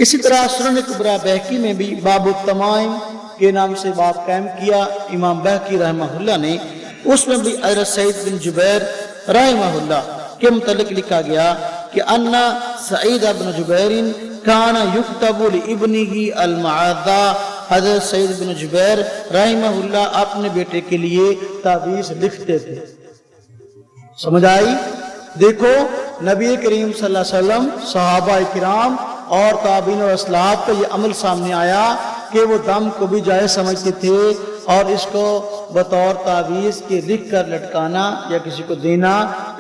اسی طرح سنن کبریٰ بہقی میں بھی باب التمائم کے نام سے باب قائم کیا امام بہقی رحمہ اللہ نے، اس میں بھی حضرت سعید بن جبیر رحمہ اللہ کے متعلق لکھا گیا کہ ان سعید بن جبیر کان یکتب لابنہ المعاذہ، حضرت سعید بن جبیر رحمہ اللہ اپنے بیٹے کے لیے تعویذ لکھتے تھے۔ سمجھ آئی؟ دیکھو نبی کریم صلی اللہ علیہ وسلم، صحابہ کرام اور تابعین و اسلاف کا یہ عمل سامنے آیا کہ وہ دم کو بھی جائز سمجھتے تھے اور اس کو بطور تعویذ کے لکھ کر لٹکانا یا کسی کو دینا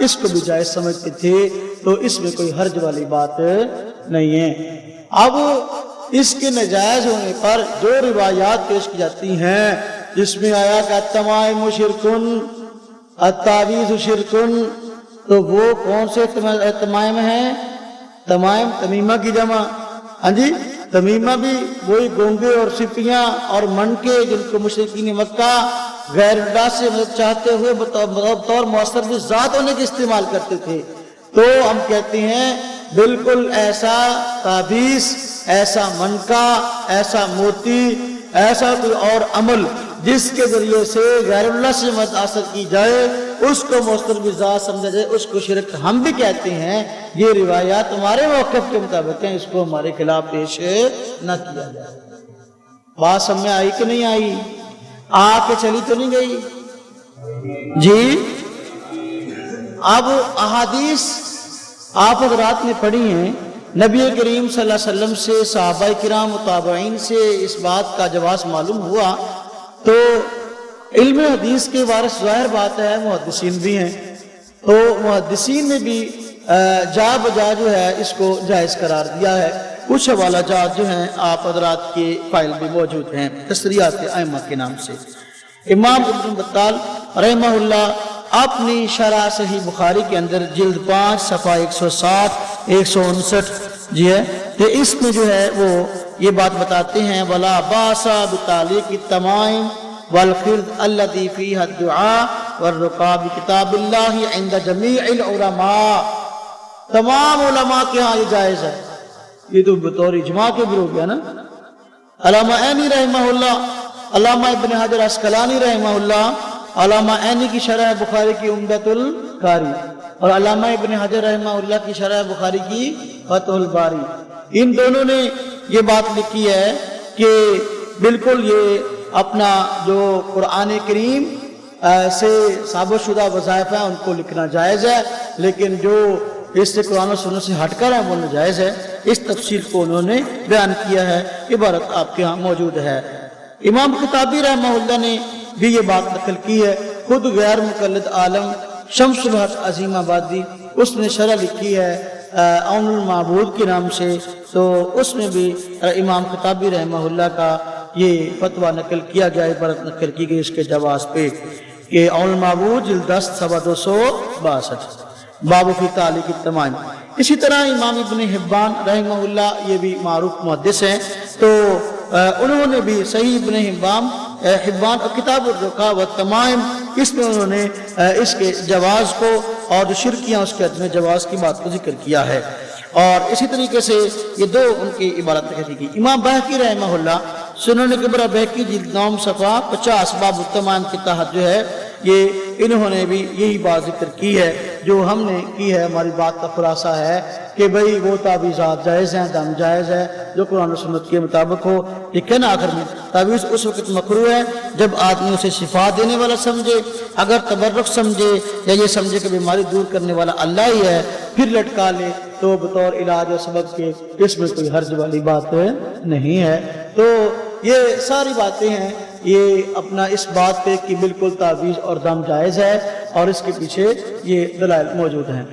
اس کو بھی جائز سمجھتے تھے، تو اس میں کوئی حرج والی بات نہیں ہے۔ اب اس کے ناجائز ہونے پر جو روایات پیش کی جاتی ہیں جس میں آیا کہ التمائم شرکن، التعویذ شرکن، تو وہ کون سے تمائم ہیں؟ تمائم تمیمہ کی جمع، ہاں جی، تمیمہ بھی وہی گونگے اور سپیاں اور منکے جن کو مشرکین مکہ غیر اللہ سے مدد چاہتے ہوئے بطور مؤثر بھی ذات ہونے کے استعمال کرتے تھے۔ تو ہم کہتے ہیں بالکل ایسا تعویذ، ایسا منکا، ایسا موتی، ایسا کوئی اور عمل جس کے ذریعے سے غیر اللہ سے مدد حاصل کی جائے اس کو مؤثر بھی ذات سمجھا جائے، اس کو شرک ہم بھی کہتے ہیں۔ یہ روایات ہمارے موقف کے مطابق ہیں، اس کو ہمارے خلاف پیش نہ کیا جائے۔ بات سمجھ میں آئی کہ نہیں آئی؟ آ کے چلی تو نہیں گئی جی؟ اب احادیث آپ حضرات نے پڑھی ہیں، نبی کریم صلی اللہ علیہ وسلم سے، صحابہ کرام و تابعین سے اس بات کا جواز معلوم ہوا، تو علم حدیث کے وارث ظاہر بات ہے محدثین بھی ہیں، تو محدثین نے بھی جا بجا جو ہے اس کو جائز قرار دیا ہے۔ کچھ حوالہ جات جو ہیں آپ حضرات کے فائل بھی موجود ہیں تصریحات ائمہ کے نام سے۔ امام ابن بطال رحمہ اللہ اپنی شرح صحیح بخاری کے اندر جلد 5 صفحہ 160 159 جی ہے، تو اس میں جو ہے وہ یہ بات بتاتے ہیں وَلَا بَاسَ بِتَعْلِيقِ التَّمَائِمِ وَالْخِرْدِ الَّتِي فِيهَا الدُّعَاءُ وَالرُّقَى بِكِتَابِ اللَّهِ عِنْدَ جَمِيعِ الْعُلَمَاءِ، تمام علماء کے ہاں یہ جائز ہے۔ یہ تو بطور اجماع کے بھی ہو گیا نا۔ علامہ عینی رحمہ اللہ، علامہ ابن حجر عسقلانی رحمہ اللہ، علامہ عینی کی شرح بخاری کی عمدۃ القاری اور علامہ ابن حجر رحمہ اللہ کی شرح بخاری کی فتح الباری، ان دونوں نے یہ بات لکھی ہے کہ بالکل یہ اپنا جو قرآن کریم سے ثابت شدہ وظائف ہیں ان کو لکھنا جائز ہے، لیکن جو اس سے قرآن و سنت سے ہٹ کر ہے وہ ناجائز ہے۔ اس تفصیل کو انہوں نے بیان کیا ہے، عبارت آپ کے ہاں موجود ہے۔ امام خطابی رحمہ اللہ نے بھی یہ بات نقل کی ہے، خود غیر مقلد عالم شمس الحق عظیم آبادی، اس نے شرح لکھی ہے عون المعبود کے نام سے، تو اس میں بھی امام خطابی رحمہ اللہ کا یہ فتویٰ نقل کیا گیا، عبارت نقل کی گئی اس کے جواز پہ کہ عون المعبود جلد 10 صفحہ 262 باب فی تعلیق التمائم۔ اسی طرح امام ابن حبان رحمہ اللہ یہ بھی معروف محدث ہیں، تو انہوں نے بھی صحیح ابن حبان اور کتاب الرقا والتمائم اس میں انہوں نے اس کے جواز کو اور جو شرکیاں اس کے حد میں جواز کی بات کو ذکر کیا ہے، اور اسی طریقے سے یہ دو ان کی عبارت کہتی کی۔ امام بہقی رحمہ اللہ سنن کبریٰ بہقی جلد 9 صفحہ 50 باب التمائم کے تحت جو ہے یہ انہوں نے بھی یہی بات ذکر کی ہے جو ہم نے کی ہے۔ ہماری بات کا خلاصہ ہے کہ بھئی وہ تعویذات جائز ہیں، دم جائز ہے جو قرآن و سنت کے مطابق ہو، لیکن نا آخر میں تعویذ اس وقت مکروہ ہے جب آدمی اسے شفا دینے والا سمجھے، اگر تبرک سمجھے یا یہ سمجھے کہ بیماری دور کرنے والا اللہ ہی ہے پھر لٹکا لے تو بطور علاج و سبب کے اس میں کوئی حرج والی بات نہیں ہے۔ تو یہ ساری باتیں ہیں یہ اپنا اس بات پہ کہ بالکل تعویذ اور دم جائز ہے، اور اس کے پیچھے یہ دلائل موجود ہیں۔